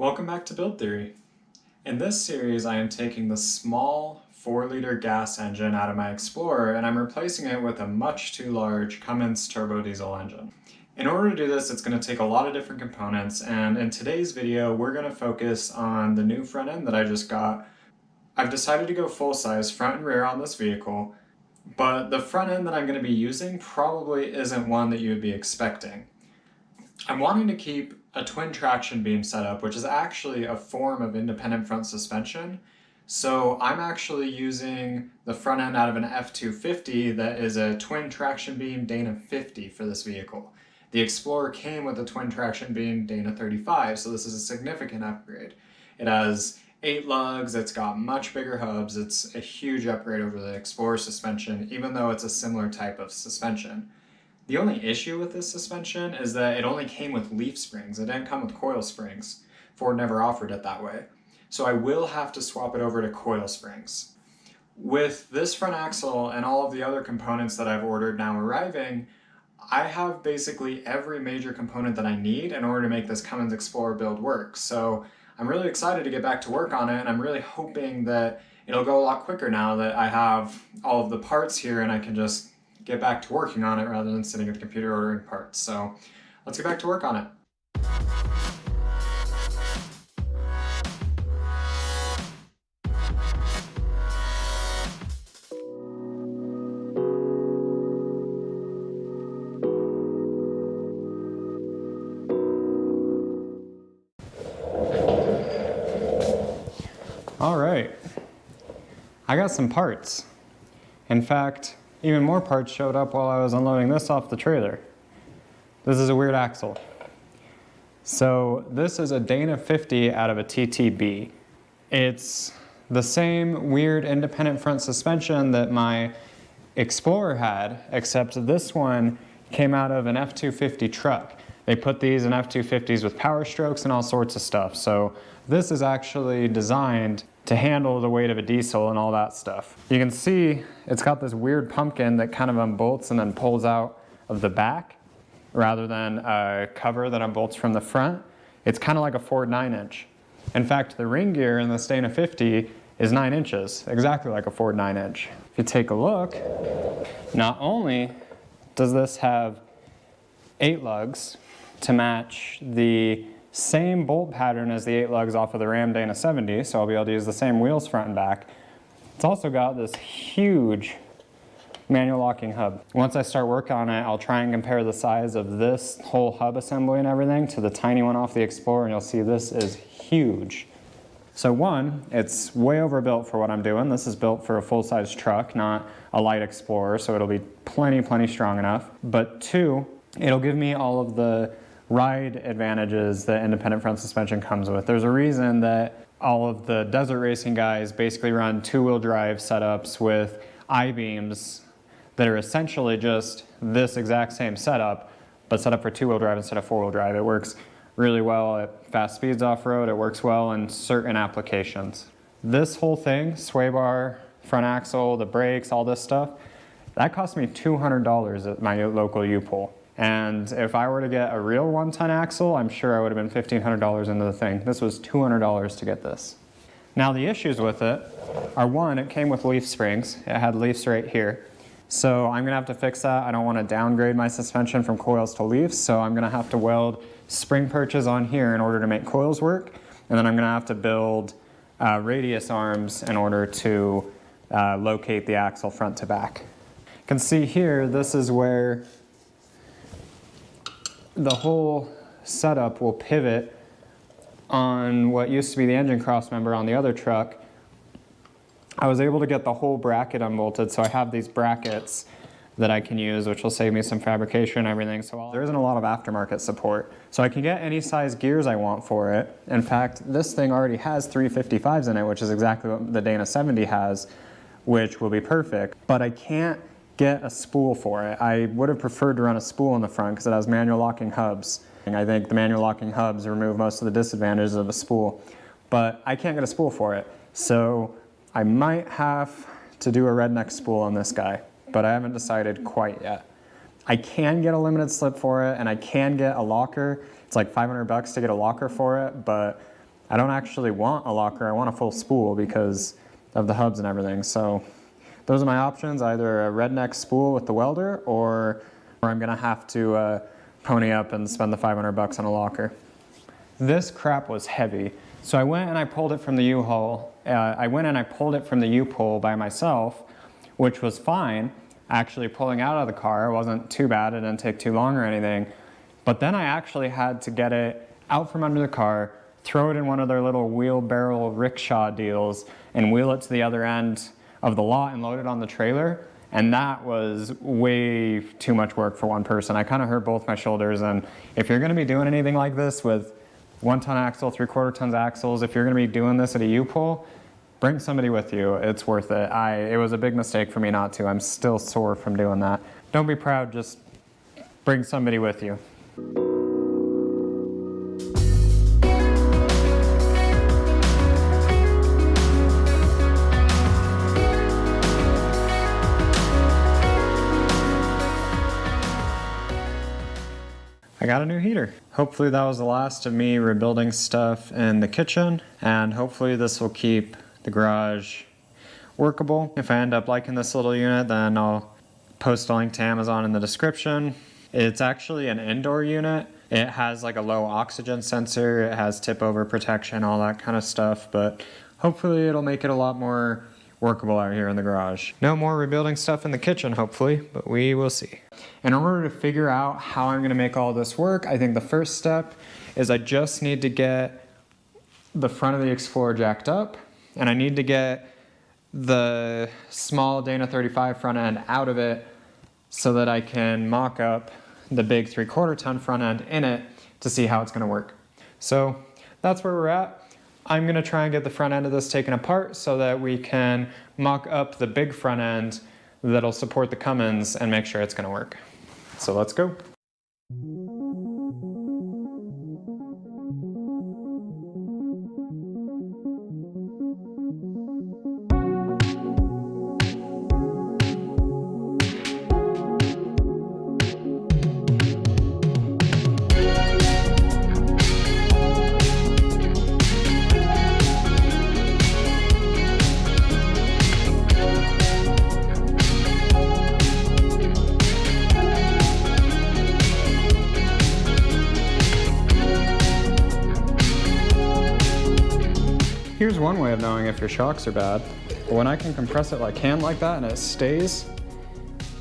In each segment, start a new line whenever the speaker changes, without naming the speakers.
Welcome back to Build Theory. In this series, I am taking the small 4-liter gas engine out of my Explorer and I'm replacing it with a much too large Cummins turbo diesel engine. In order to do this, it's going to take a lot of different components, and in today's video, we're going to focus on the new front end that I just got. I've decided to go full size front and rear on this vehicle, but the front end that I'm going to be using probably isn't one that you would be expecting. I'm wanting to keep a twin traction beam setup, which is actually a form of independent front suspension. So I'm actually using the front end out of an F250 that is a twin traction beam Dana 50 for this vehicle. The Explorer came with a twin traction beam Dana 35, so this is a significant upgrade. It has 8 lugs, it's got much bigger hubs, it's a huge upgrade over the Explorer suspension, even though it's a similar type of suspension. The only issue with this suspension is that it only came with leaf springs. It didn't come with coil springs. Ford never offered it that way. So I will have to swap it over to coil springs. With this front axle and all of the other components that I've ordered now arriving, I have basically every major component that I need in order to make this Cummins Explorer build work. So I'm really excited to get back to work on it, and I'm really hoping that it'll go a lot quicker now that I have all of the parts here and I can just get back to working on it rather than sitting at the computer ordering parts. So let's get back to work on it. All right, I got some parts. In fact, even more parts showed up while I was unloading this off the trailer. This is a weird axle. So this is a Dana 50 out of a TTB. It's the same weird independent front suspension that my Explorer had, except this one came out of an F250 truck. They put these in F250s with power strokes and all sorts of stuff. So this is actually designed to handle the weight of a diesel and all that stuff. You can see it's got this weird pumpkin that kind of unbolts and then pulls out of the back rather than a cover that unbolts from the front. It's kind of like a Ford 9-inch. In fact, the ring gear in the Dana 50 is 9 inches, exactly like a Ford 9-inch. If you take a look, not only does this have 8 lugs to match the same bolt pattern as the 8 lugs off of the Ram Dana 70, so I'll be able to use the same wheels front and back. It's also got this huge manual locking hub. Once I start working on it, I'll try and compare the size of this whole hub assembly and everything to the tiny one off the Explorer, and you'll see this is huge. So one, it's way overbuilt for what I'm doing. This is built for a full-size truck, not a light Explorer, so it'll be plenty strong enough. But two, it'll give me all of the ride advantages that independent front suspension comes with. There's a reason that all of the desert racing guys basically run 2-wheel drive setups with I-beams that are essentially just this exact same setup, but set up for 2-wheel drive instead of 4-wheel drive. It works really well at fast speeds off-road. It works well in certain applications. This whole thing, sway bar, front axle, the brakes, all this stuff, that cost me $200 at my local U-Pull. And if I were to get a real 1-ton axle, I'm sure I would have been $1,500 into the thing. This was $200 to get this. Now the issues with it are, one, it came with leaf springs. It had leaves right here. So I'm gonna have to fix that. I don't wanna downgrade my suspension from coils to leaves, so I'm gonna have to weld spring perches on here in order to make coils work. And then I'm gonna have to build radius arms in order to locate the axle front to back. You can see here, this is where the whole setup will pivot on what used to be the engine cross member on the other truck. I was able to get the whole bracket unbolted, so I have these brackets that I can use, which will save me some fabrication and everything. So there isn't a lot of aftermarket support. So I can get any size gears I want for it. In fact, this thing already has 355s in it, which is exactly what the Dana 70 has, which will be perfect. But I can't get a spool for it. I would have preferred to run a spool in the front because it has manual locking hubs. And I think the manual locking hubs remove most of the disadvantages of a spool. But I can't get a spool for it. So I might have to do a redneck spool on this guy, but I haven't decided quite yet. I can get a limited slip for it, and I can get a locker. It's like $500 to get a locker for it, but I don't actually want a locker, I want a full spool because of the hubs and everything. So those are my options, either a redneck spool with the welder or I'm gonna have to pony up and spend the 500 bucks on a locker. This crap was heavy. So I went and I pulled it from the U-Haul. I went and I pulled it from the U-Pull by myself, which was fine. Actually pulling out of the car wasn't too bad, it didn't take too long or anything. But then I actually had to get it out from under the car, throw it in one of their little wheelbarrow rickshaw deals, and wheel it to the other end of the lot and load it on the trailer. And that was way too much work for one person. I kind of hurt both my shoulders, and if you're gonna be doing anything like this with 1-ton axle, 3/4 tons axles, if you're gonna be doing this at a U-Pull, bring somebody with you, it's worth it. It was a big mistake for me not to. I'm still sore from doing that. Don't be proud, just bring somebody with you. I got a new heater. Hopefully that was the last of me rebuilding stuff in the kitchen, and hopefully this will keep the garage workable. If I end up liking this little unit, then I'll post a link to Amazon in the description. It's actually an indoor unit. It has like a low oxygen sensor, it has tip over protection, all that kind of stuff, but hopefully it'll make it a lot more workable out here in the garage. No more rebuilding stuff in the kitchen, hopefully, but we will see. In order to figure out how I'm gonna make all this work, I think the first step is I just need to get the front of the Explorer jacked up, and I need to get the small Dana 35 front end out of it so that I can mock up the big 3/4 ton front end in it to see how it's gonna work. So that's where we're at. I'm gonna try and get the front end of this taken apart so that we can mock up the big front end that'll support the Cummins and make sure it's gonna work. So let's go. Here's one way of knowing if your shocks are bad. When I can compress it like hand like that and it stays,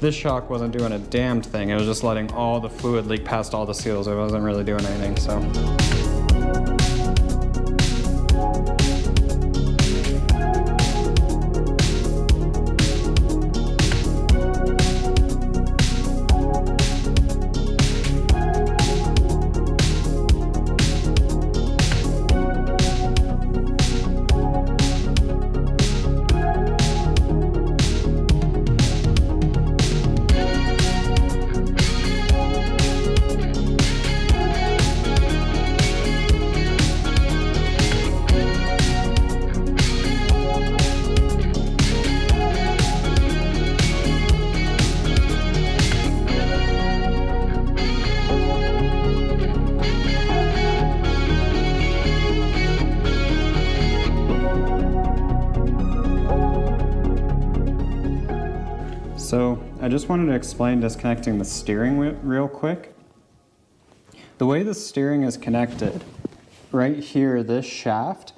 this shock wasn't doing a damned thing. It was just letting all the fluid leak past all the seals. It wasn't really doing anything, so. So I just wanted to explain disconnecting the steering wheel real quick. The way the steering is connected, right here, this shaft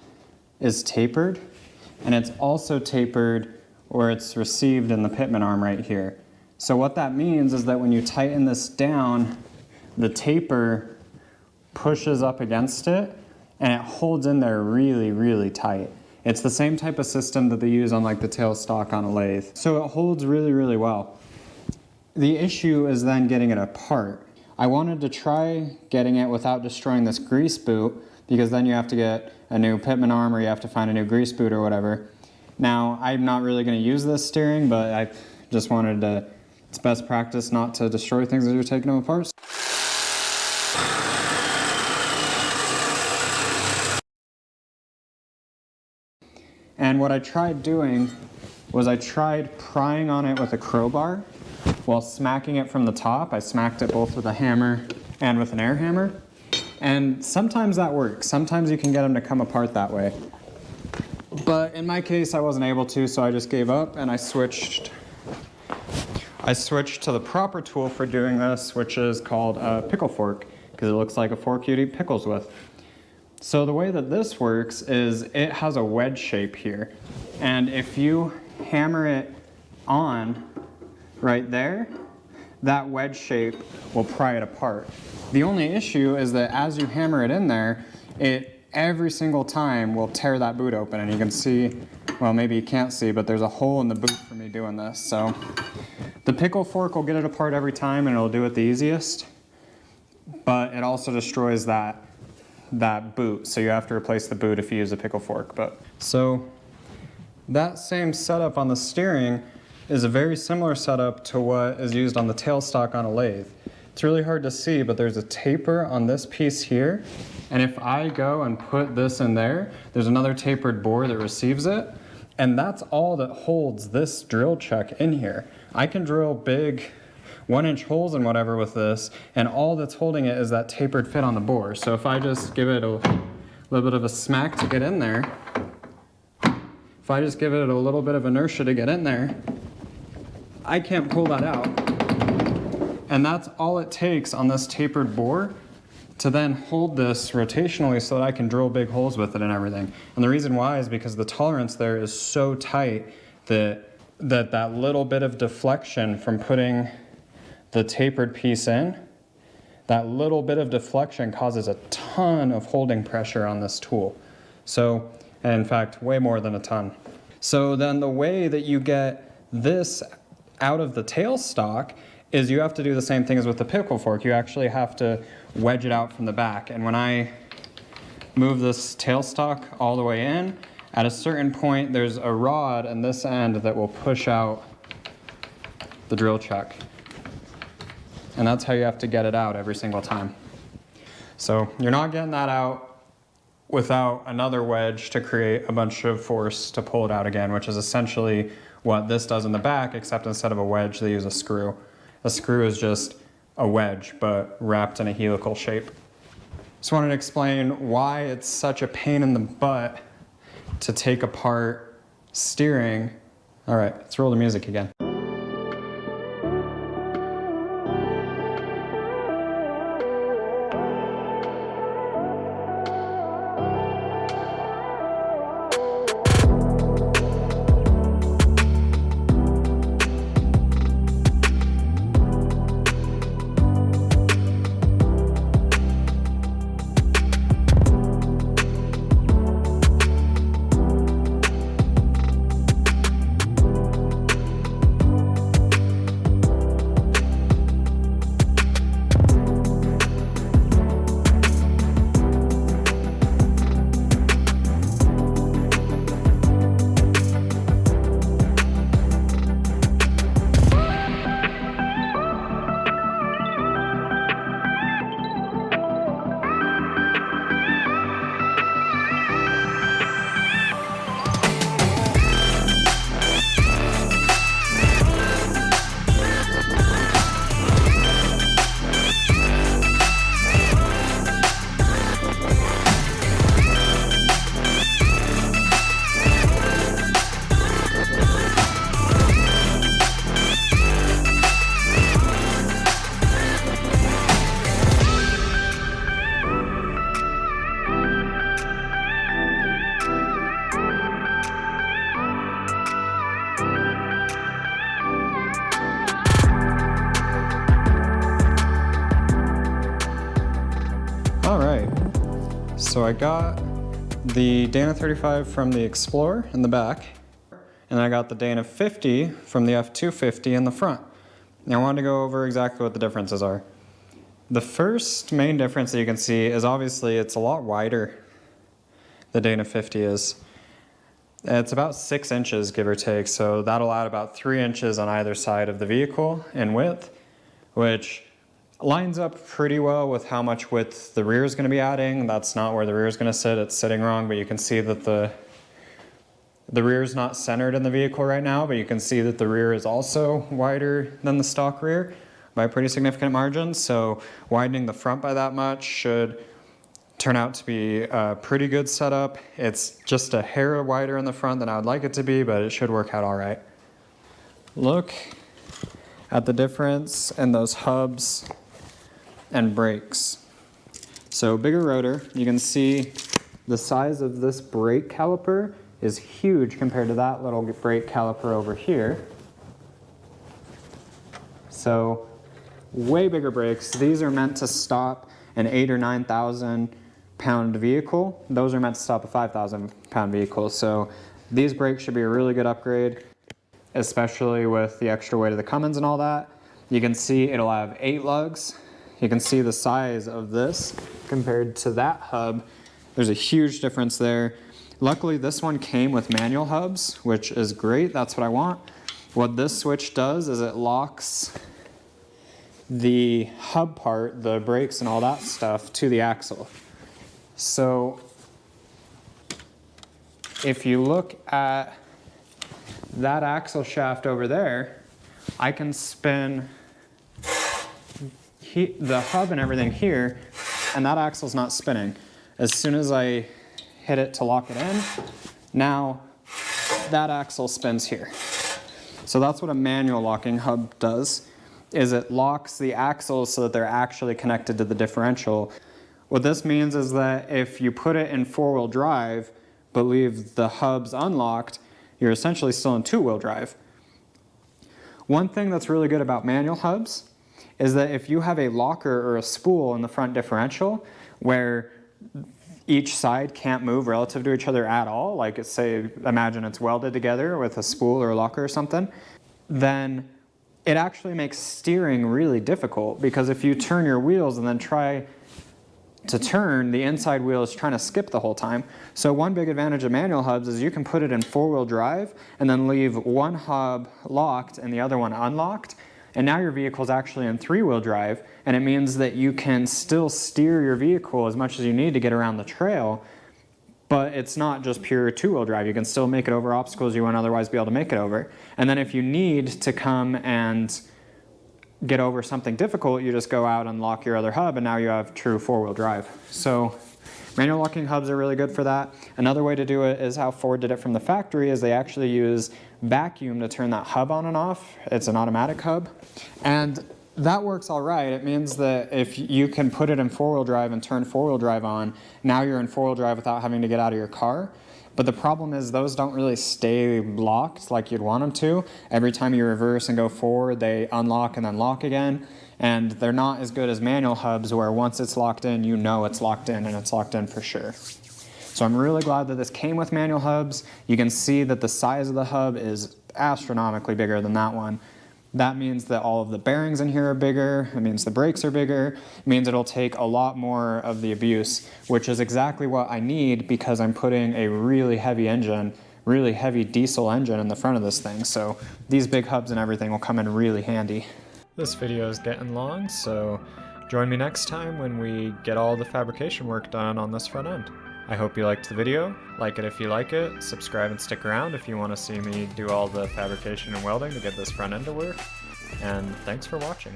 is tapered, and it's also tapered where it's received in the pitman arm right here. So what that means is that when you tighten this down, the taper pushes up against it and it holds in there really, really tight. It's the same type of system that they use on like the tailstock on a lathe. So it holds really, really well. The issue is then getting it apart. I wanted to try getting it without destroying this grease boot, because then you have to get a new pitman arm or you have to find a new grease boot or whatever. Now, I'm not really gonna use this steering, but I just wanted to, it's best practice not to destroy things as you're taking them apart. And what I tried doing was I tried prying on it with a crowbar while smacking it from the top. I smacked it both with a hammer and with an air hammer. And sometimes that works. Sometimes you can get them to come apart that way. But in my case, I wasn't able to, so I just gave up and I switched to the proper tool for doing this, which is called a pickle fork, because it looks like a fork you'd eat pickles with. So the way that this works is it has a wedge shape here. And if you hammer it on right there, that wedge shape will pry it apart. The only issue is that as you hammer it in there, it every single time will tear that boot open. And you can see, well, maybe you can't see, but there's a hole in the boot for me doing this. So the pickle fork will get it apart every time and it'll do it the easiest, but it also destroys that boot. So you have to replace the boot if you use a pickle fork. So that same setup on the steering is a very similar setup to what is used on the tailstock on a lathe. It's really hard to see, but there's a taper on this piece here. And if I go and put this in there, there's another tapered bore that receives it. And that's all that holds this drill chuck in here. I can drill big 1-inch holes and whatever with this, and all that's holding it is that tapered fit on the bore. So if I just give it a little bit of a smack to get in there, if I just give it a little bit of inertia to get in there, I can't pull that out. And that's all it takes on this tapered bore to then hold this rotationally so that I can drill big holes with it and everything. And the reason why is because the tolerance there is so tight that little bit of deflection from putting the tapered piece in, that little bit of deflection causes a ton of holding pressure on this tool. So, and in fact, way more than a ton. So then the way that you get this out of the tailstock is you have to do the same thing as with the pickle fork. You actually have to wedge it out from the back. And when I move this tailstock all the way in, at a certain point there's a rod in this end that will push out the drill chuck. And that's how you have to get it out every single time. So you're not getting that out without another wedge to create a bunch of force to pull it out again, which is essentially what this does in the back, except instead of a wedge, they use a screw. A screw is just a wedge, but wrapped in a helical shape. Just wanted to explain why it's such a pain in the butt to take apart steering. All right, let's roll the music again. All right, so I got the Dana 35 from the Explorer in the back, and I got the Dana 50 from the F250 in the front. And I wanted to go over exactly what the differences are. The first main difference that you can see is obviously it's a lot wider, the Dana 50 is. It's about 6 inches, give or take, so that'll add about 3 inches on either side of the vehicle in width, which lines up pretty well with how much width the rear is going to be adding. That's not where the rear is going to sit, it's sitting wrong, but you can see that the rear is not centered in the vehicle right now, but you can see that the rear is also wider than the stock rear by a pretty significant margin, so widening the front by that much should Turn out to be a pretty good setup. It's just a hair wider in the front than I would like it to be, but it should work out all right. Look at the difference in those hubs and brakes. So bigger rotor, you can see the size of this brake caliper is huge compared to that little brake caliper over here. So way bigger brakes. These are meant to stop an 8,000 or 9,000 pound vehicle. Those are meant to stop a 5,000 pound vehicle. So these brakes should be a really good upgrade, especially with the extra weight of the Cummins and all that. You can see it'll have 8 lugs. You can see the size of this compared to that hub. There's a huge difference there. Luckily, this one came with manual hubs, which is great. That's what I want. What this switch does is it locks the hub part, the brakes and all that stuff, to the axle. So if you look at that axle shaft over there, I can spin the hub and everything here, and that axle's not spinning. As soon as I hit it to lock it in, now that axle spins here. So that's what a manual locking hub does, is it locks the axles so that they're actually connected to the differential. What this means is that if you put it in 4-wheel drive, but leave the hubs unlocked, you're essentially still in 2-wheel drive. One thing that's really good about manual hubs is that if you have a locker or a spool in the front differential where each side can't move relative to each other at all, like say, imagine it's welded together with a spool or a locker or something, then it actually makes steering really difficult, because if you turn your wheels and then try to turn, the inside wheel is trying to skip the whole time. So one big advantage of manual hubs is you can put it in 4-wheel drive and then leave one hub locked and the other one unlocked. And now your vehicle is actually in 3-wheel drive, and it means that you can still steer your vehicle as much as you need to get around the trail, but it's not just pure 2-wheel drive. You can still make it over obstacles you wouldn't otherwise be able to make it over. And then if you need to come and get over something difficult, you just go out and lock your other hub, and now you have true 4-wheel drive. So manual locking hubs are really good for that. Another way to do it is how Ford did it from the factory, is they actually use vacuum to turn that hub on and off. It's an automatic hub, and that works all right. It means that if you can put it in 4-wheel drive and turn 4-wheel drive on, now you're in 4-wheel drive without having to get out of your car. But the problem is those don't really stay locked like you'd want them to. Every time you reverse and go forward, they unlock and then lock again. And they're not as good as manual hubs, where once it's locked in, you know it's locked in, and it's locked in for sure. So I'm really glad that this came with manual hubs. You can see that the size of the hub is astronomically bigger than that one. That means that all of the bearings in here are bigger. It means the brakes are bigger. It means it'll take a lot more of the abuse, which is exactly what I need, because I'm putting a really heavy engine, really heavy diesel engine in the front of this thing. So these big hubs and everything will come in really handy. This video is getting long, so join me next time when we get all the fabrication work done on this front end. I hope you liked the video. Like it if you like it, subscribe and stick around if you want to see me do all the fabrication and welding to get this front end to work, and thanks for watching.